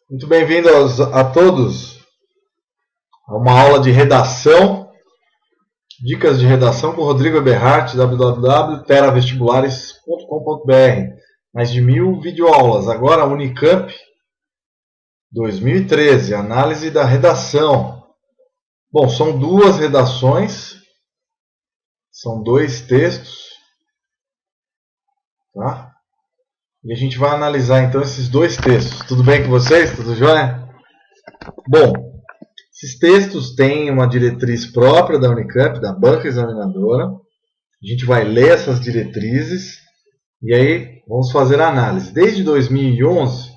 Muito bem-vindo a todos a uma aula de redação, dicas de redação com Rodrigo Eberhardt, www.teravestibulares.com.br. Mais de 1000 videoaulas. Agora a Unicamp 2013, análise da redação. Bom, são duas redações, são dois textos, tá? E a gente vai analisar então esses dois textos. Tudo bem com vocês? Tudo jóia? Bom, esses textos têm uma diretriz própria da Unicamp, da banca examinadora. A gente vai ler essas diretrizes e aí vamos fazer a análise. Desde 2011,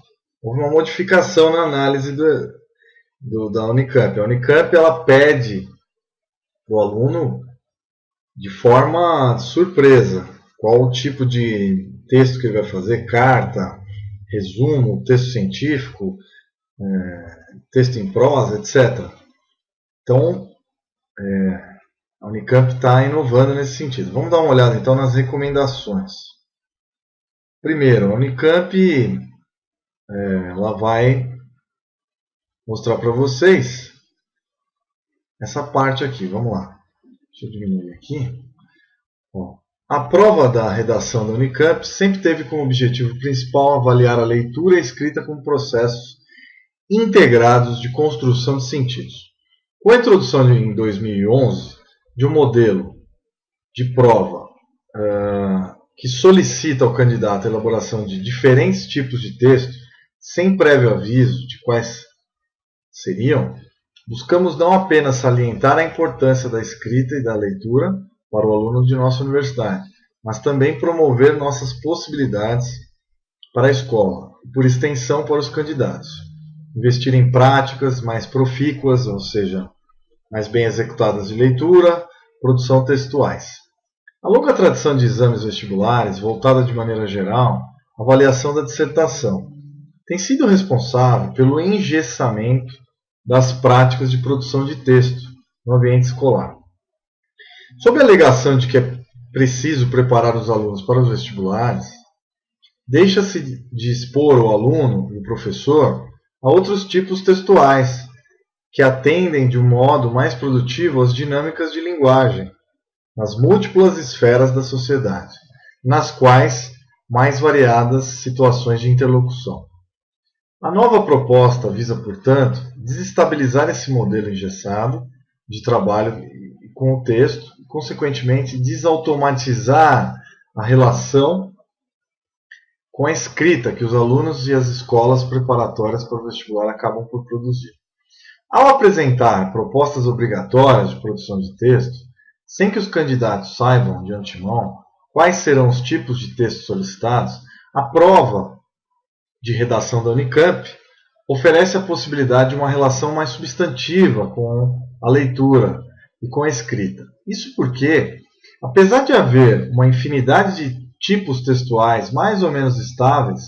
houve uma modificação na análise da Unicamp. A Unicamp ela pede para o aluno de forma surpresa qual o tipo de texto que ele vai fazer, carta, resumo, texto científico, texto em prosa, etc. Então, a Unicamp está inovando nesse sentido. Vamos dar uma olhada então nas recomendações. Primeiro, a Unicamp ela vai mostrar para vocês essa parte aqui. Vamos lá. Deixa eu diminuir aqui. Ó. A prova da redação da Unicamp sempre teve como objetivo principal avaliar a leitura e a escrita como processos integrados de construção de sentidos. Com a introdução em 2011 de um modelo de prova que solicita ao candidato a elaboração de diferentes tipos de texto, sem prévio aviso de quais seriam, buscamos não apenas salientar a importância da escrita e da leitura para o aluno de nossa universidade, mas também promover nossas possibilidades para a escola e, por extensão, para os candidatos. Investir em práticas mais profícuas, ou seja, mais bem executadas de leitura, produção textuais. A longa tradição de exames vestibulares, voltada de maneira geral à avaliação da dissertação, tem sido responsável pelo engessamento das práticas de produção de texto no ambiente escolar. Sob a alegação de que é preciso preparar os alunos para os vestibulares, deixa-se de expor o aluno e o professor a outros tipos textuais que atendem de um modo mais produtivo às dinâmicas de linguagem, nas múltiplas esferas da sociedade, nas quais mais variadas situações de interlocução. A nova proposta visa, portanto, desestabilizar esse modelo engessado de trabalho com o texto e, consequentemente, desautomatizar a relação com a escrita que os alunos e as escolas preparatórias para o vestibular acabam por produzir. Ao apresentar propostas obrigatórias de produção de texto, sem que os candidatos saibam de antemão quais serão os tipos de texto solicitados, a prova de redação da Unicamp oferece a possibilidade de uma relação mais substantiva com a leitura e com a escrita. Isso porque, apesar de haver uma infinidade de tipos textuais mais ou menos estáveis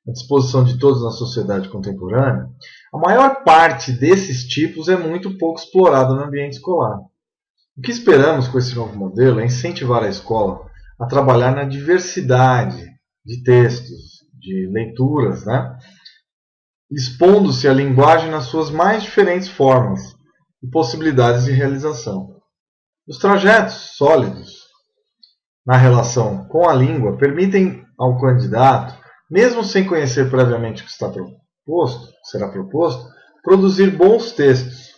à disposição de todos na sociedade contemporânea, a maior parte desses tipos é muito pouco explorada no ambiente escolar. O que esperamos com esse novo modelo é incentivar a escola a trabalhar na diversidade de textos, de leituras, expondo-se à linguagem nas suas mais diferentes formas e possibilidades de realização. Os trajetos sólidos na relação com a língua permitem ao candidato, mesmo sem conhecer previamente o que será proposto, produzir bons textos.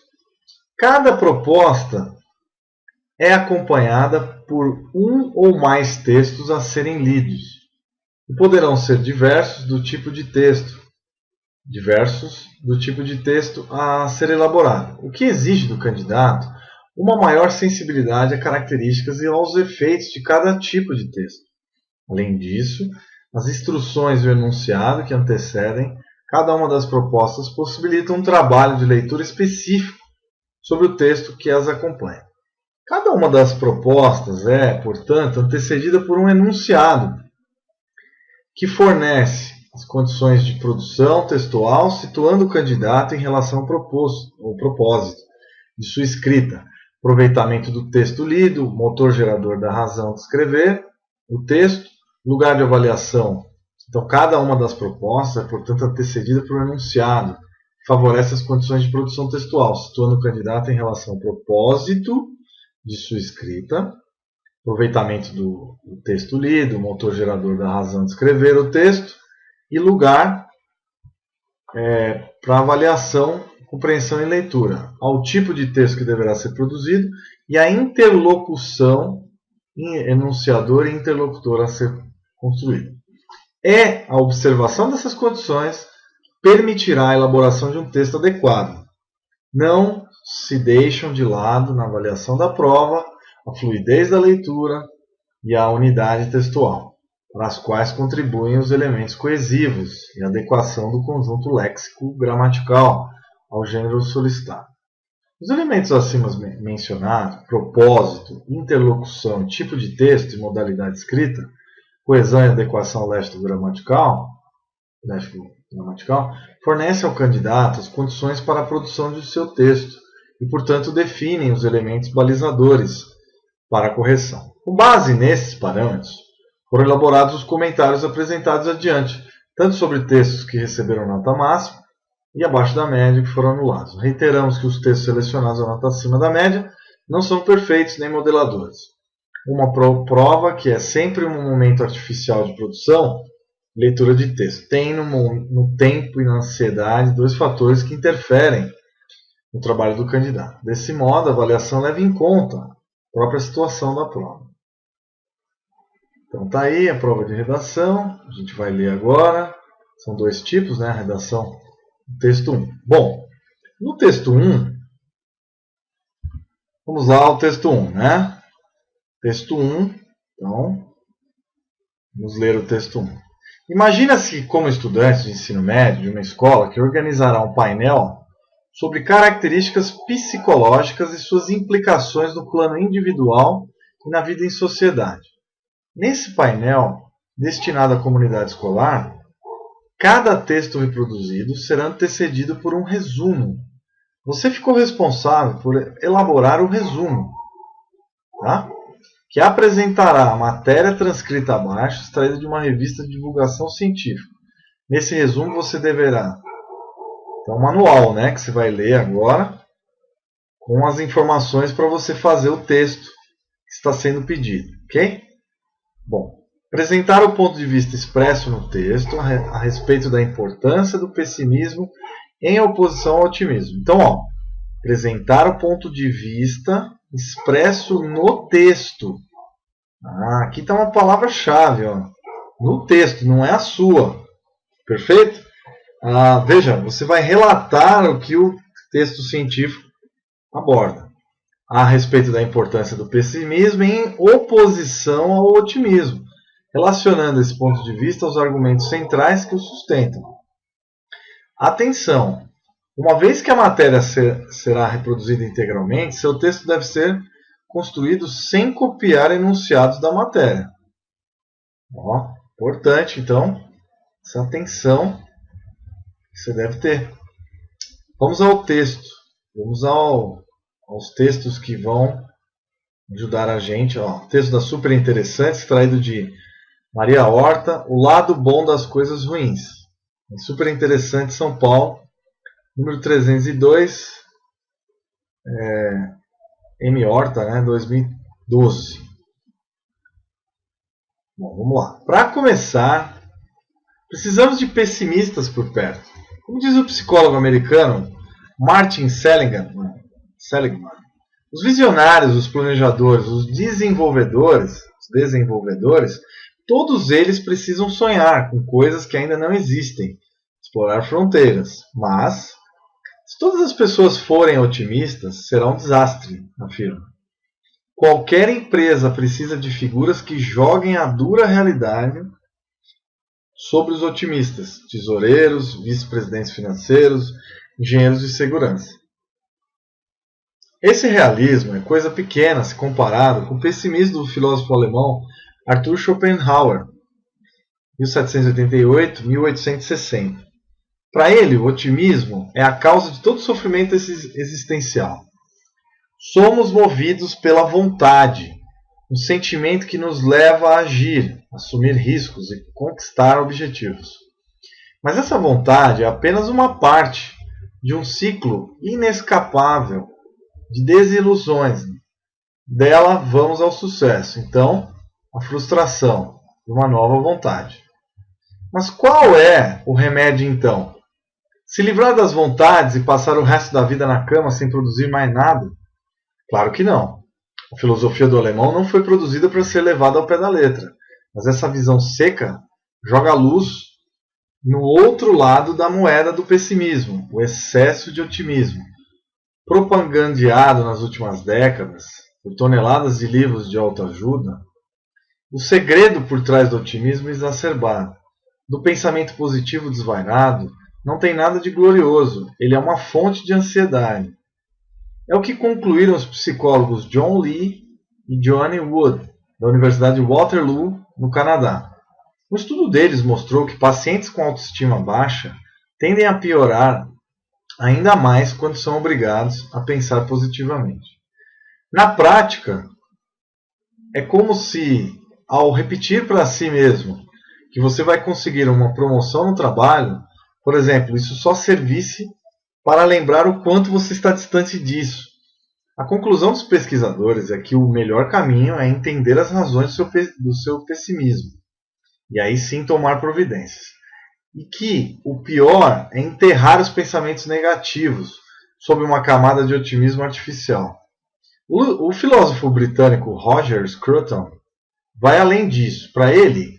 Cada proposta é acompanhada por um ou mais textos a serem lidos, e poderão ser diversos do tipo de texto a ser elaborado, o que exige do candidato uma maior sensibilidade a características e aos efeitos de cada tipo de texto. Além disso, as instruções e o enunciado que antecedem cada uma das propostas possibilitam um trabalho de leitura específico sobre o texto que as acompanha. Cada uma das propostas é, portanto, antecedida por um enunciado que fornece as condições de produção textual, situando o candidato em relação ao propósito de sua escrita, aproveitamento do texto lido, motor gerador da razão de escrever, o texto, lugar de avaliação Então, cada uma das propostas é, portanto, antecedida por um enunciado, que favorece as condições de produção textual, situando o candidato em relação ao propósito de sua escrita, aproveitamento do texto lido, motor gerador da razão de escrever o texto e lugar para avaliação, compreensão e leitura, ao tipo de texto que deverá ser produzido e a interlocução enunciador e interlocutor a ser construída. A observação dessas condições permitirá a elaboração de um texto adequado. Não se deixam de lado na avaliação da prova a fluidez da leitura e a unidade textual, para as quais contribuem os elementos coesivos e a adequação do conjunto léxico-gramatical ao gênero solicitado. Os elementos acima mencionados, propósito, interlocução, tipo de texto e modalidade de escrita, coesão e adequação léxico-gramatical, fornecem ao candidato as condições para a produção de seu texto e, portanto, definem os elementos balizadores para a correção. Com base nesses parâmetros, foram elaborados os comentários apresentados adiante, tanto sobre textos que receberam nota máxima e abaixo da média que foram anulados. Reiteramos que os textos selecionados a nota acima da média não são perfeitos nem modeladores. Uma prova que é sempre um momento artificial de produção, leitura de texto. Tem no tempo e na ansiedade dois fatores que interferem no trabalho do candidato. Desse modo, a avaliação leva em conta a própria situação da prova. Então está aí a prova de redação, a gente vai ler agora. São dois tipos, né? A redação do texto 1. Bom, no texto 1, vamos lá ao texto 1, né? Texto 1, então, vamos ler o texto 1. Imagina-se como estudante de ensino médio de uma escola que organizará um painel sobre características psicológicas e suas implicações no plano individual e na vida em sociedade. Nesse painel, destinado à comunidade escolar, cada texto reproduzido será antecedido por um resumo. Você ficou responsável por elaborar o resumo, tá? Que apresentará a matéria transcrita abaixo, extraída de uma revista de divulgação científica. Nesse resumo você deverá... Então, manual, né, que você vai ler agora, com as informações para você fazer o texto que está sendo pedido, ok? Bom, apresentar o ponto de vista expresso no texto a respeito da importância do pessimismo em oposição ao otimismo. Então, apresentar o ponto de vista expresso no texto. Aqui está uma palavra-chave, no texto, não é a sua. Perfeito? Veja, você vai relatar o que o texto científico aborda a respeito da importância do pessimismo em oposição ao otimismo, relacionando esse ponto de vista aos argumentos centrais que o sustentam. Atenção! Uma vez que a matéria será reproduzida integralmente, seu texto deve ser construído sem copiar enunciados da matéria. Importante, então, essa atenção que você deve ter. Vamos ao texto. Vamos aos textos que vão ajudar a gente. Texto da Super Interessante, extraído de Maria Horta, O Lado Bom das Coisas Ruins. Super Interessante, São Paulo, número 302, M. Horta, né, 2012. Bom, vamos lá. Para começar, precisamos de pessimistas por perto. Como diz o psicólogo americano Martin Seligman, os visionários, os planejadores, os desenvolvedores, todos eles precisam sonhar com coisas que ainda não existem, explorar fronteiras. Mas, se todas as pessoas forem otimistas, será um desastre, afirma. Qualquer empresa precisa de figuras que joguem a dura realidade sobre os otimistas, tesoureiros, vice-presidentes financeiros, engenheiros de segurança. Esse realismo é coisa pequena se comparado com o pessimismo do filósofo alemão Arthur Schopenhauer, 1788-1860. Para ele, o otimismo é a causa de todo sofrimento existencial. Somos movidos pela vontade, um sentimento que nos leva a agir, assumir riscos e conquistar objetivos. Mas essa vontade é apenas uma parte de um ciclo inescapável de desilusões. Dela vamos ao sucesso, então a frustração e uma nova vontade. Mas qual é o remédio então? Se livrar das vontades e passar o resto da vida na cama sem produzir mais nada? Claro que não. A filosofia do alemão não foi produzida para ser levada ao pé da letra, mas essa visão seca joga a luz no outro lado da moeda do pessimismo, o excesso de otimismo, propagandeado nas últimas décadas por toneladas de livros de autoajuda. O segredo por trás do otimismo exacerbado, do pensamento positivo desvairado, não tem nada de glorioso, ele é uma fonte de ansiedade. É o que concluíram os psicólogos John Lee e Joanne Wood, da Universidade de Waterloo, no Canadá. Um estudo deles mostrou que pacientes com autoestima baixa tendem a piorar ainda mais quando são obrigados a pensar positivamente. Na prática, é como se, ao repetir para si mesmo que você vai conseguir uma promoção no trabalho, por exemplo, isso só servisse para lembrar o quanto você está distante disso. A conclusão dos pesquisadores é que o melhor caminho é entender as razões do seu pessimismo, e aí sim tomar providências. E que o pior é enterrar os pensamentos negativos sob uma camada de otimismo artificial. O filósofo britânico Roger Scruton vai além disso. Para ele,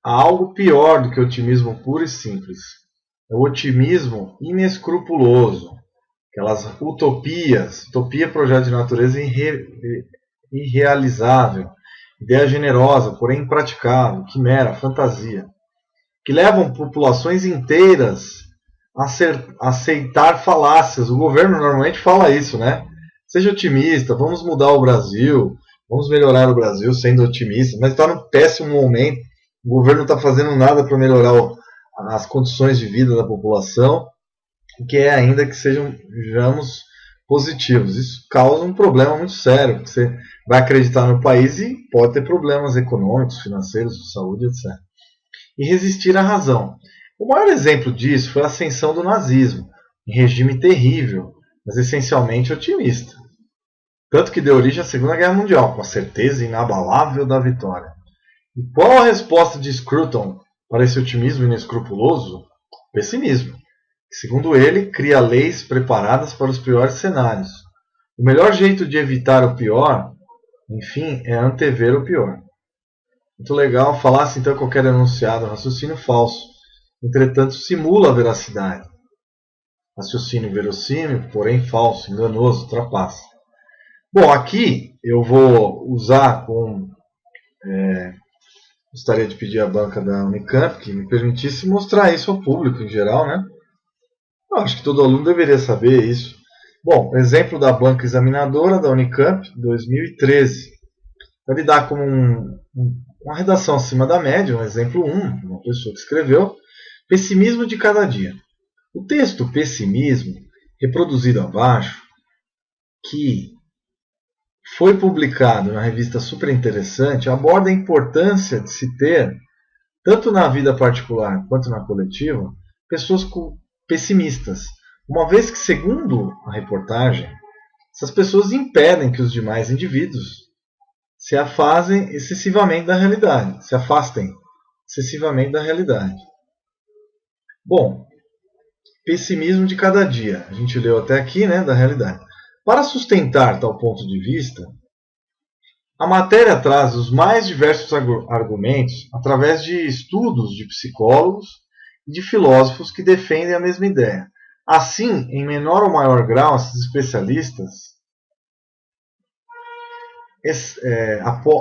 há algo pior do que otimismo puro e simples. É o otimismo inescrupuloso. Aquelas utopias, utopia, projeto de natureza irrealizável, ideia generosa, porém impraticável, quimera, fantasia, que levam populações inteiras a aceitar falácias. O governo normalmente fala isso, né? Seja otimista, vamos mudar o Brasil, vamos melhorar o Brasil sendo otimista, mas está num péssimo momento, o governo não está fazendo nada para melhorar as condições de vida da população, que é ainda que sejamos positivos. Isso causa um problema muito sério, porque você vai acreditar no país e pode ter problemas econômicos, financeiros, de saúde, etc. E resistir à razão. O maior exemplo disso foi a ascensão do nazismo, um regime terrível, mas essencialmente otimista. Tanto que deu origem à Segunda Guerra Mundial, com a certeza inabalável da vitória. E qual a resposta de Scruton para esse otimismo inescrupuloso? Pessimismo, que, segundo ele, cria leis preparadas para os piores cenários. O melhor jeito de evitar o pior, enfim, é antever o pior. Muito legal, falasse então qualquer enunciado, raciocínio falso, entretanto simula a veracidade. Raciocínio verossímil, porém falso, enganoso, trapaça. Bom, aqui eu vou usar gostaria de pedir à banca da Unicamp que me permitisse mostrar isso ao público em geral, né? Eu acho que todo aluno deveria saber isso. Bom, exemplo da banca examinadora da Unicamp, 2013. Vai lidar com uma redação acima da média, um exemplo 1, uma pessoa que escreveu, Pessimismo de cada dia. O texto Pessimismo, reproduzido abaixo, que foi publicado na revista Super Interessante, aborda a importância de se ter, tanto na vida particular quanto na coletiva, pessoas pessimistas, uma vez que, segundo a reportagem, essas pessoas impedem que os demais indivíduos se afastem excessivamente da realidade. Bom, pessimismo de cada dia. A gente leu até aqui, né, da realidade. Para sustentar tal ponto de vista, a matéria traz os mais diversos argumentos através de estudos de psicólogos e de filósofos que defendem a mesma ideia. Assim, em menor ou maior grau, esses especialistas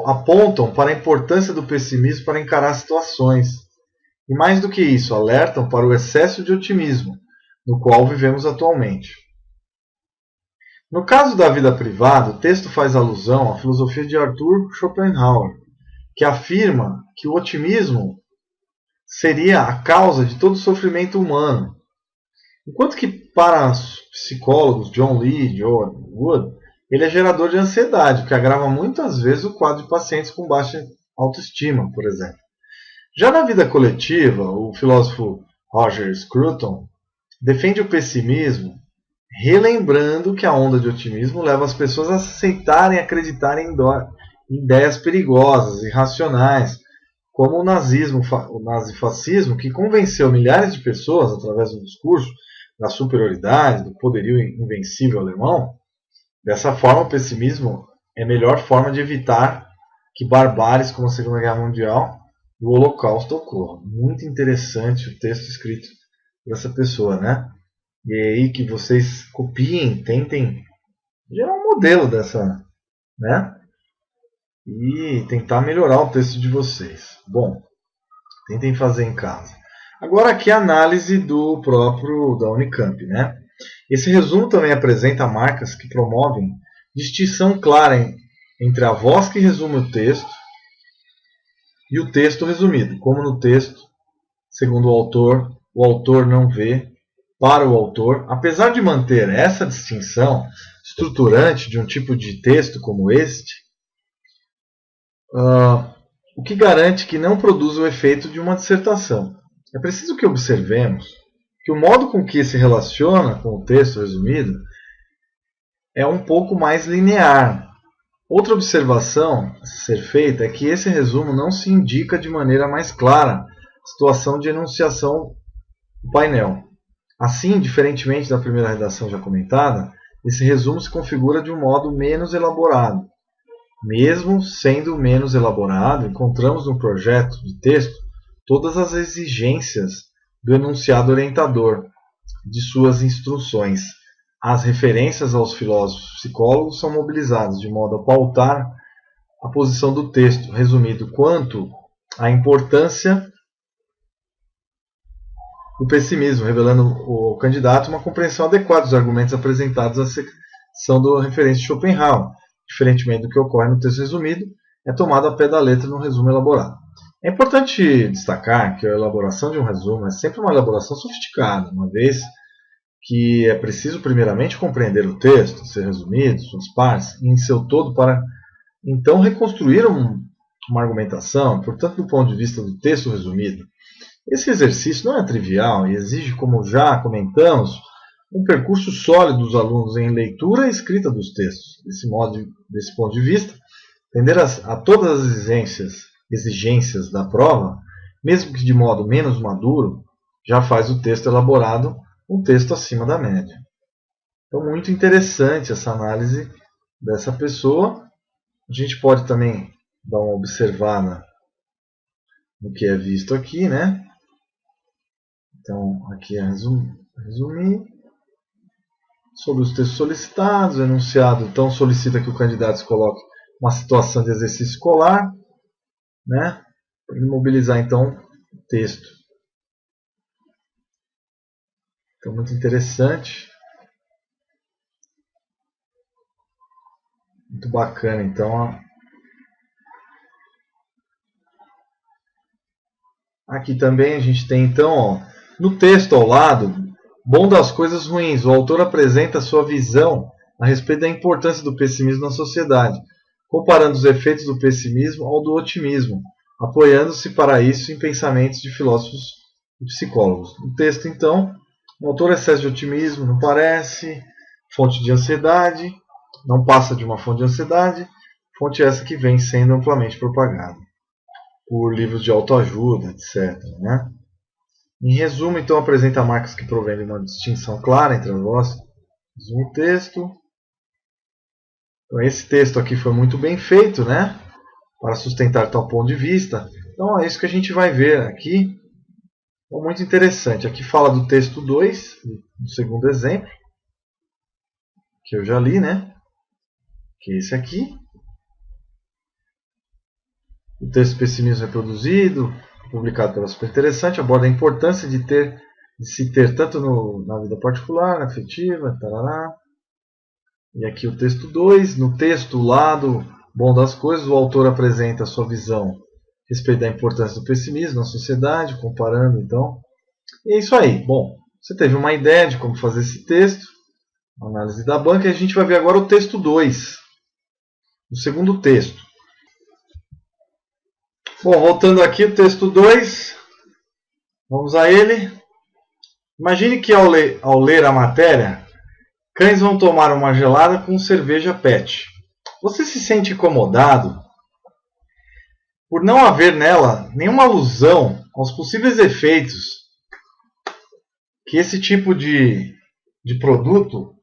apontam para a importância do pessimismo para encarar situações. E mais do que isso, alertam para o excesso de otimismo, no qual vivemos atualmente. No caso da vida privada, o texto faz alusão à filosofia de Arthur Schopenhauer, que afirma que o otimismo seria a causa de todo o sofrimento humano. Enquanto que para os psicólogos John Lee e Joanne Wood, ele é gerador de ansiedade, que agrava muitas vezes o quadro de pacientes com baixa autoestima, por exemplo. Já na vida coletiva, o filósofo Roger Scruton defende o pessimismo, relembrando que a onda de otimismo leva as pessoas a aceitarem e acreditarem em ideias perigosas, irracionais, como o nazifascismo, que convenceu milhares de pessoas, através do discurso da superioridade, do poderio invencível alemão. Dessa forma, o pessimismo é a melhor forma de evitar que barbáries como a Segunda Guerra Mundial e o Holocausto ocorram. Muito interessante o texto escrito por essa pessoa, né? E é aí que vocês copiem, tentem gerar um modelo dessa, né? E tentar melhorar o texto de vocês. Bom, tentem fazer em casa. Agora aqui a análise do próprio da Unicamp, né? Esse resumo também apresenta marcas que promovem distinção clara entre a voz que resume o texto e o texto resumido, como no texto, segundo o autor não vê para o autor. Apesar de manter essa distinção estruturante de um tipo de texto como este, o que garante que não produza o efeito de uma dissertação. É preciso que observemos que o modo com que se relaciona com o texto resumido é um pouco mais linear. Outra observação a ser feita é que esse resumo não se indica de maneira mais clara a situação de enunciação do painel. Assim, diferentemente da primeira redação já comentada, esse resumo se configura de um modo menos elaborado. Mesmo sendo menos elaborado, encontramos no projeto de texto todas as exigências do enunciado orientador, de suas instruções. As referências aos filósofos psicólogos são mobilizadas de modo a pautar a posição do texto resumido quanto à importância do pessimismo, revelando ao candidato uma compreensão adequada dos argumentos apresentados à secção do referência de Schopenhauer. Diferentemente do que ocorre no texto resumido, é tomado a pé da letra no resumo elaborado. É importante destacar que a elaboração de um resumo é sempre uma elaboração sofisticada, uma vez que é preciso primeiramente compreender o texto, ser resumido, suas partes, em seu todo, para então reconstruir uma argumentação, portanto, do ponto de vista do texto resumido. Esse exercício não é trivial e exige, como já comentamos, um percurso sólido dos alunos em leitura e escrita dos textos. Desse ponto de vista, atender a todas as exigências da prova, mesmo que de modo menos maduro, já faz o texto elaborado um texto acima da média. Então, muito interessante essa análise dessa pessoa. A gente pode também dar uma observada no que é visto aqui, né? Então, aqui é resumir. Sobre os textos solicitados, o enunciado então solicita que o candidato se coloque uma situação de exercício escolar, né? Para mobilizar então o texto. Então, muito interessante. Muito bacana, então. Aqui também a gente tem, então, no texto ao lado, bom das coisas ruins. O autor apresenta a sua visão a respeito da importância do pessimismo na sociedade, comparando os efeitos do pessimismo ao do otimismo, apoiando-se para isso em pensamentos de filósofos e psicólogos. No texto, então, o autor excesso de otimismo não parece, fonte de ansiedade, não passa de uma fonte de ansiedade, fonte essa que vem sendo amplamente propagada por livros de autoajuda, etc. Né? Em resumo, então, apresenta marcas que provêm de uma distinção clara entre as vozes. Resumo o texto. Então, esse texto aqui foi muito bem feito, né? Para sustentar tal ponto de vista. Então, é isso que a gente vai ver aqui. Então, muito interessante. Aqui fala do texto 2, do segundo exemplo, que eu já li, né? Que é esse aqui. O texto Pessimismo Reproduzido, publicado pela Super Interessante, aborda a importância de se ter tanto na vida particular, na afetiva, tarará. E aqui o texto 2, no texto, o lado bom das coisas, o autor apresenta a sua visão a respeito da importância do pessimismo na sociedade, comparando então. E é isso aí. Bom, você teve uma ideia de como fazer esse texto, análise da banca, e a gente vai ver agora o texto 2, o segundo texto. Bom, voltando aqui, o texto 2. Vamos a ele. Imagine que ao ler a matéria, cães vão tomar uma gelada com cerveja PET. Você se sente incomodado por não haver nela nenhuma alusão aos possíveis efeitos que esse tipo de produto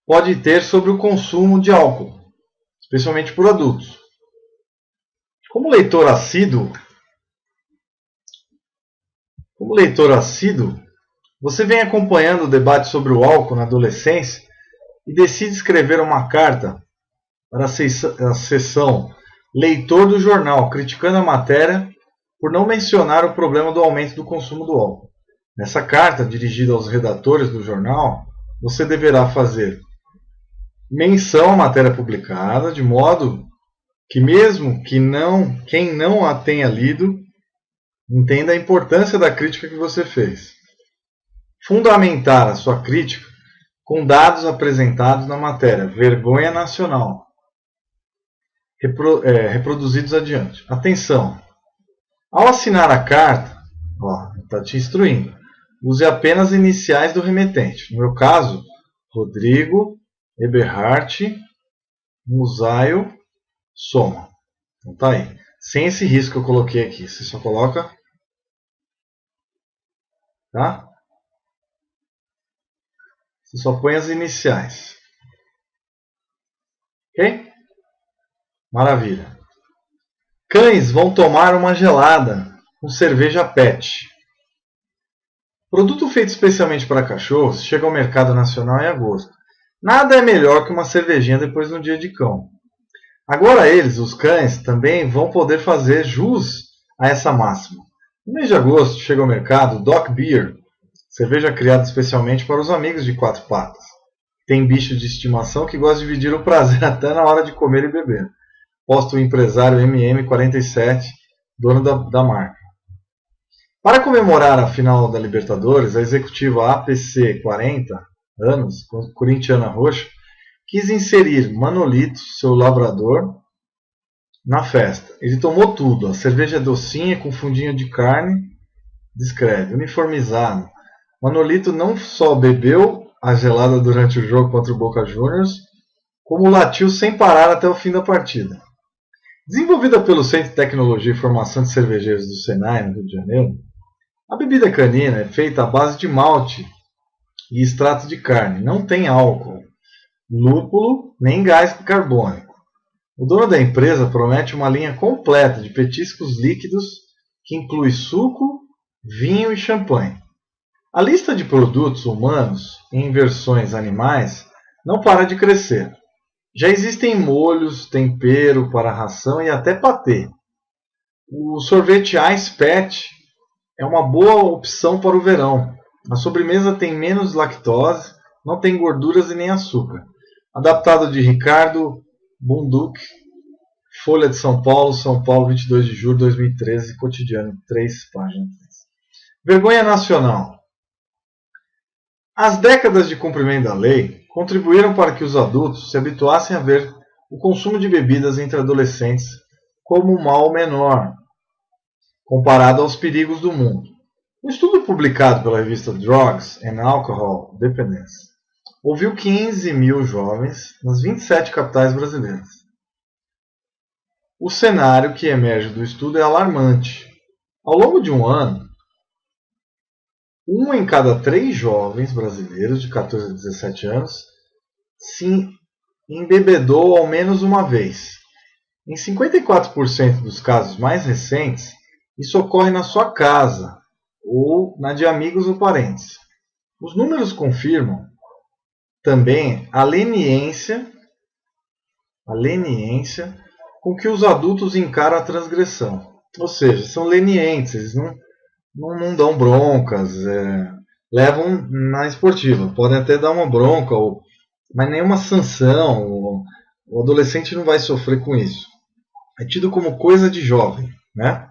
pode ter sobre o consumo de álcool, especialmente por adultos. Como leitor assíduo, você vem acompanhando o debate sobre o álcool na adolescência e decide escrever uma carta para a seção leitor do jornal, criticando a matéria por não mencionar o problema do aumento do consumo do álcool. Nessa carta, dirigida aos redatores do jornal, você deverá fazer menção à matéria publicada, de modo que mesmo quem não a tenha lido, entenda a importância da crítica que você fez. Fundamentar a sua crítica com dados apresentados na matéria Vergonha Nacional, reproduzidos adiante. Atenção! Ao assinar a carta, está te instruindo, use apenas iniciais do remetente. No meu caso, Rodrigo Eberhardt Musaio Soma. Então tá aí. Sem esse risco que eu coloquei aqui. Você só coloca. Tá? Você só põe as iniciais. Ok? Maravilha. Cães vão tomar uma gelada com cerveja PET. Produto feito especialmente para cachorros chega ao mercado nacional em agosto. Nada é melhor que uma cervejinha depois do dia de cão. Agora eles, os cães, também vão poder fazer jus a essa máxima. No mês de agosto chega ao mercado Dog Beer, cerveja criada especialmente para os amigos de quatro patas. Tem bicho de estimação que gosta de dividir o prazer até na hora de comer e beber. Posta o empresário MM47, dono da marca. Para comemorar a final da Libertadores, a executiva APC 40 anos, corintiana roxa, quis inserir Manolito, seu labrador, na festa. Ele tomou tudo. A cerveja é docinha, com fundinho de carne. Descreve, uniformizado. Manolito não só bebeu a gelada durante o jogo contra o Boca Juniors, como latiu sem parar até o fim da partida. Desenvolvida pelo Centro de Tecnologia e Formação de Cervejeiros do Senai, no Rio de Janeiro, a bebida canina é feita à base de malte e extrato de carne. Não tem álcool, lúpulo nem gás carbônico. O dono da empresa promete uma linha completa de petiscos líquidos que inclui suco, vinho e champanhe. A lista de produtos humanos em versões animais não para de crescer. Já existem molhos, tempero para ração e até patê. O sorvete Ice Pet é uma boa opção para o verão. A sobremesa tem menos lactose, não tem gorduras e nem açúcar. Adaptado de Ricardo Bunduc, Folha de São Paulo, 22 de julho de 2013, cotidiano, 3 páginas. Vergonha nacional. As décadas de cumprimento da lei contribuíram para que os adultos se habituassem a ver o consumo de bebidas entre adolescentes como um mal menor, comparado aos perigos do mundo. Um estudo publicado pela revista Drugs and Alcohol Dependence ouviu 15 mil jovens nas 27 capitais brasileiras. O cenário que emerge do estudo é alarmante. Ao longo de um ano, 1 em cada 3 jovens brasileiros de 14 a 17 anos se embebedou ao menos uma vez. Em 54% dos casos mais recentes, isso ocorre na sua casa ou na de amigos ou parentes. Os números confirmam também a leniência com que os adultos encaram a transgressão. Ou seja, são lenientes, eles não dão broncas, levam na esportiva. Podem até dar uma bronca, mas nenhuma sanção. O adolescente não vai sofrer com isso. É tido como coisa de jovem. Né?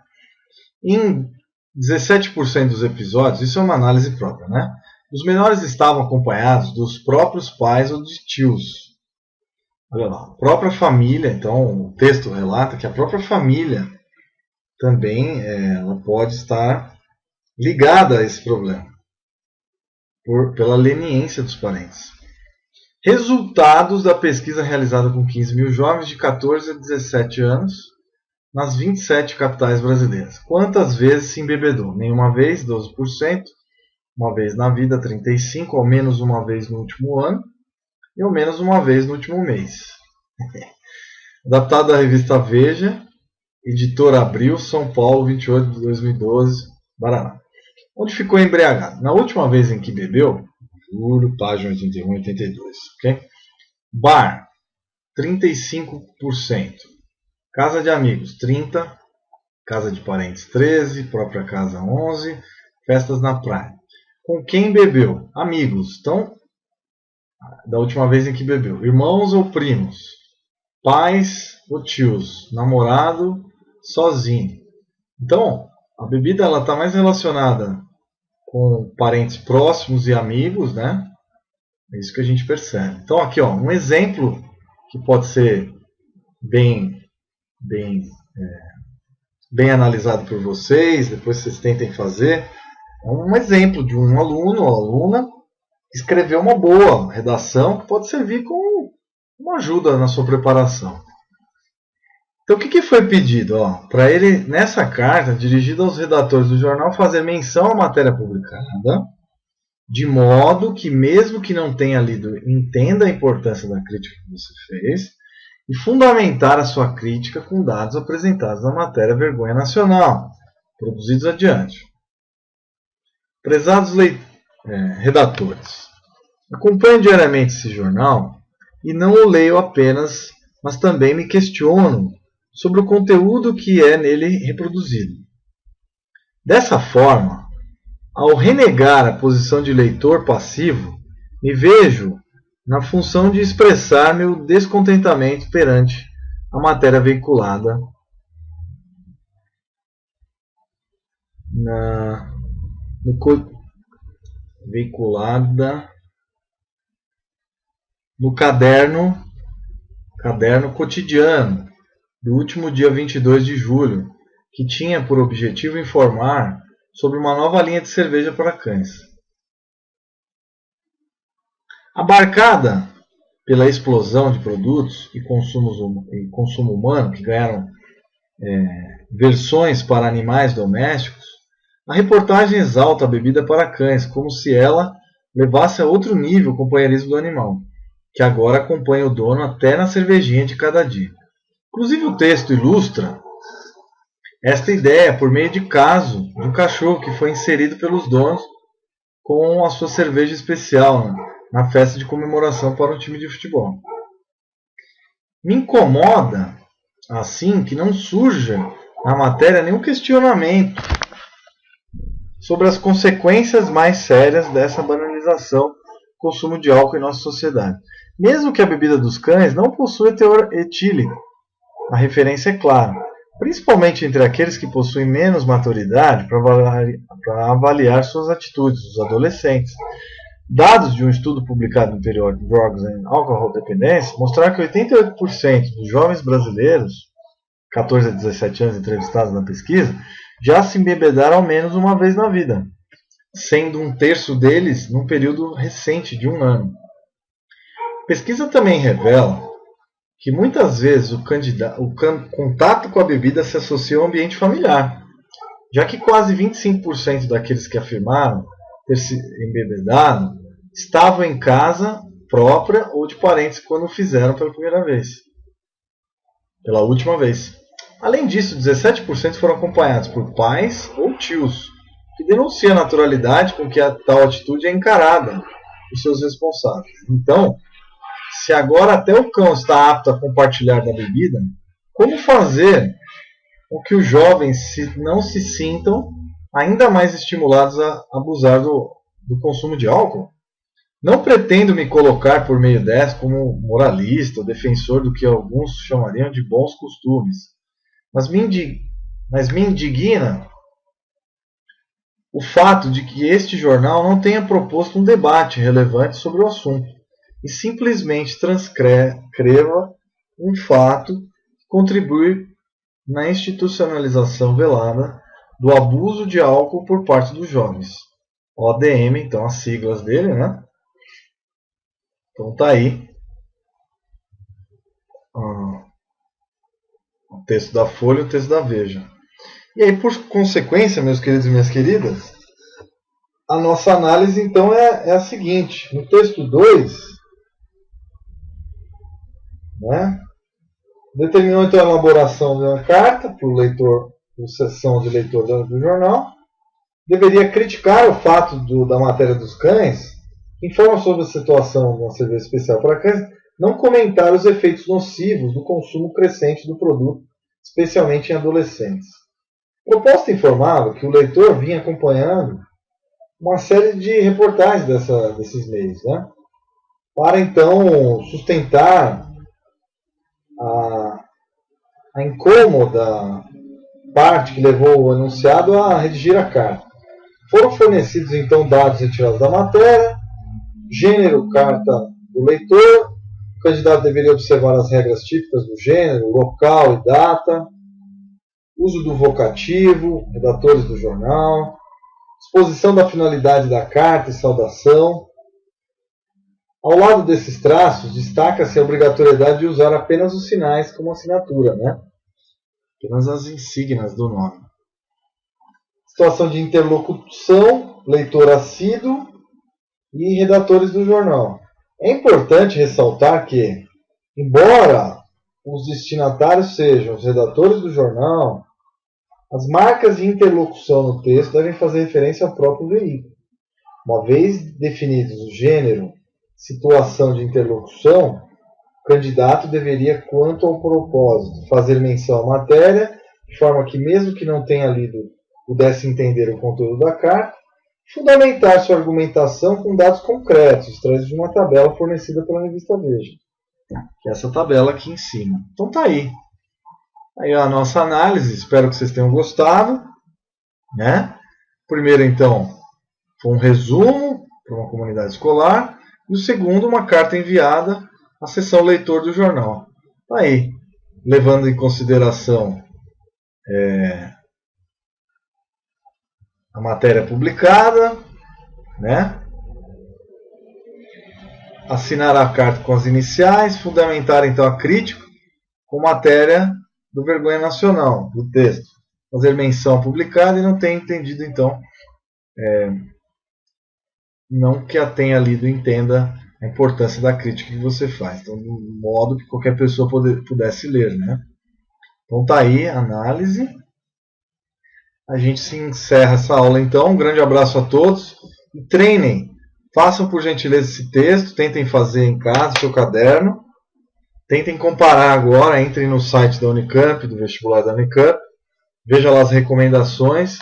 Em 17% dos episódios, isso é uma análise própria, né? Os menores estavam acompanhados dos próprios pais ou de tios. Olha lá, a própria família, então o texto relata que a própria família também ela pode estar ligada a esse problema, pela leniência dos parentes. Resultados da pesquisa realizada com 15 mil jovens de 14 a 17 anos nas 27 capitais brasileiras. Quantas vezes se embebedou? Nenhuma vez, 12%. Uma vez na vida, 35%. Ao menos uma vez no último ano. E ao menos uma vez no último mês. Adaptado da revista Veja, editora Abril, São Paulo, 28 de 2012, Paraná. Onde ficou embriagado? Na última vez em que bebeu, julho, página 81 e 82. Okay? Bar, 35%. Casa de amigos, 30%. Casa de parentes, 13%. Própria casa, 11%. Festas na praia. Com quem bebeu? Amigos. Então, da última vez em que bebeu. Irmãos ou primos? Pais ou tios? Namorado, sozinho. Então, a bebida está mais relacionada com parentes próximos e amigos, né? É isso que a gente percebe. Então, aqui, ó, um exemplo que pode ser bem analisado por vocês, depois vocês tentem fazer. É um exemplo de um aluno ou aluna que escreveu uma boa redação que pode servir como uma ajuda na sua preparação. Então, o que foi pedido? Para ele, nessa carta, dirigida aos redatores do jornal, fazer menção à matéria publicada, de modo que, mesmo que não tenha lido, entenda a importância da crítica que você fez, e fundamentar a sua crítica com dados apresentados na matéria Vergonha Nacional, produzidos adiante. Prezados redatores, acompanho diariamente esse jornal e não o leio apenas, mas também me questiono sobre o conteúdo que é nele reproduzido. Dessa forma, ao renegar a posição de leitor passivo, me vejo na função de expressar meu descontentamento perante a matéria veiculada no caderno cotidiano do último dia 22 de julho, que tinha por objetivo informar sobre uma nova linha de cerveja para cães. Abarcada pela explosão de produtos e consumo humano que ganharam versões para animais domésticos, a reportagem exalta a bebida para cães como se ela levasse a outro nível o companheirismo do animal, que agora acompanha o dono até na cervejinha de cada dia. Inclusive o texto ilustra esta ideia por meio de caso de um cachorro que foi inserido pelos donos com a sua cerveja especial na festa de comemoração para um time de futebol. Me incomoda, assim, que não surja na matéria nenhum questionamento sobre as consequências mais sérias dessa banalização do consumo de álcool em nossa sociedade. Mesmo que a bebida dos cães não possua teor etílico, a referência é clara, principalmente entre aqueles que possuem menos maturidade para avaliar suas atitudes, os adolescentes. Dados de um estudo publicado no periódico Drugs and Alcohol Dependence mostraram que 88% dos jovens brasileiros, 14 a 17 anos entrevistados na pesquisa, já se embebedaram ao menos uma vez na vida, sendo um terço deles num período recente de 1 ano. A pesquisa também revela que muitas vezes o contato com a bebida se associa ao ambiente familiar, já que quase 25% daqueles que afirmaram ter se embebedado estavam em casa própria ou de parentes quando o fizeram pela última vez. Além disso, 17% foram acompanhados por pais ou tios, que denunciam a naturalidade com que a tal atitude é encarada por seus responsáveis. Então, se agora até o cão está apto a compartilhar da bebida, como fazer com que os jovens não se sintam ainda mais estimulados a abusar do consumo de álcool? Não pretendo me colocar por meio dessa como moralista ou defensor do que alguns chamariam de bons costumes, mas me indigna o fato de que este jornal não tenha proposto um debate relevante sobre o assunto e simplesmente transcreva um fato que contribui na institucionalização velada do abuso de álcool por parte dos jovens. ODM, então as siglas dele, né? Então tá aí o texto da Folha e o texto da Veja. E aí, por consequência, meus queridos e minhas queridas, a nossa análise então é a seguinte. No texto 2, né, determinou então a elaboração de uma carta para o leitor, por sessão de leitor do jornal. Deveria criticar o fato da matéria dos cães, que informa sobre a situação de uma cerveja especial para cães, não comentar os efeitos nocivos do consumo crescente do produto, especialmente em adolescentes. A proposta informava que o leitor vinha acompanhando uma série de reportagens desses meios, né? Para então sustentar a incômoda parte que levou o anunciado a redigir a carta. Foram fornecidos então dados retirados da matéria, gênero, carta do leitor, o candidato deveria observar as regras típicas do gênero, local e data, uso do vocativo, redatores do jornal, exposição da finalidade da carta e saudação. Ao lado desses traços, destaca-se a obrigatoriedade de usar apenas os sinais como assinatura, né? Apenas as insígnias do nome. Situação de interlocução, leitor assíduo e redatores do jornal. É importante ressaltar que, embora os destinatários sejam os redatores do jornal, as marcas de interlocução no texto devem fazer referência ao próprio veículo. Uma vez definidos o gênero, situação de interlocução, o candidato deveria, quanto ao propósito, fazer menção à matéria, de forma que, mesmo que não tenha lido, pudesse entender o conteúdo da carta, fundamentar sua argumentação com dados concretos, extraídos de uma tabela fornecida pela revista Veja. Que é essa tabela aqui em cima. Então tá aí. Aí a nossa análise, espero que vocês tenham gostado. Né? Primeiro, então, foi um resumo para uma comunidade escolar. E o segundo, uma carta enviada à seção leitor do jornal. Tá aí, levando em consideração a matéria publicada, né? Assinar a carta com as iniciais, fundamentar então a crítica com matéria do Vergonha Nacional, do texto. Fazer menção publicada e não ter entendido então, não que a tenha lido e entenda a importância da crítica que você faz. Então, de um modo que qualquer pessoa pudesse ler, né? Então tá aí a análise. A gente se encerra essa aula então. Um grande abraço a todos. E treinem. Façam por gentileza esse texto. Tentem fazer em casa, seu caderno. Tentem comparar agora. Entrem no site da Unicamp, do vestibular da Unicamp. Vejam lá as recomendações.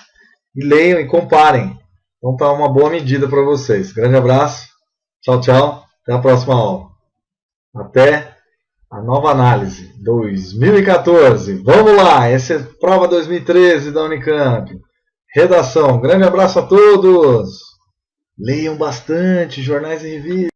E leiam e comparem. Então tá uma boa medida para vocês. Grande abraço. Tchau, tchau. Até a próxima aula. Até a nova análise 2014. Vamos lá, essa é prova 2013 da Unicamp. Redação. Grande abraço a todos. Leiam bastante jornais e revistas.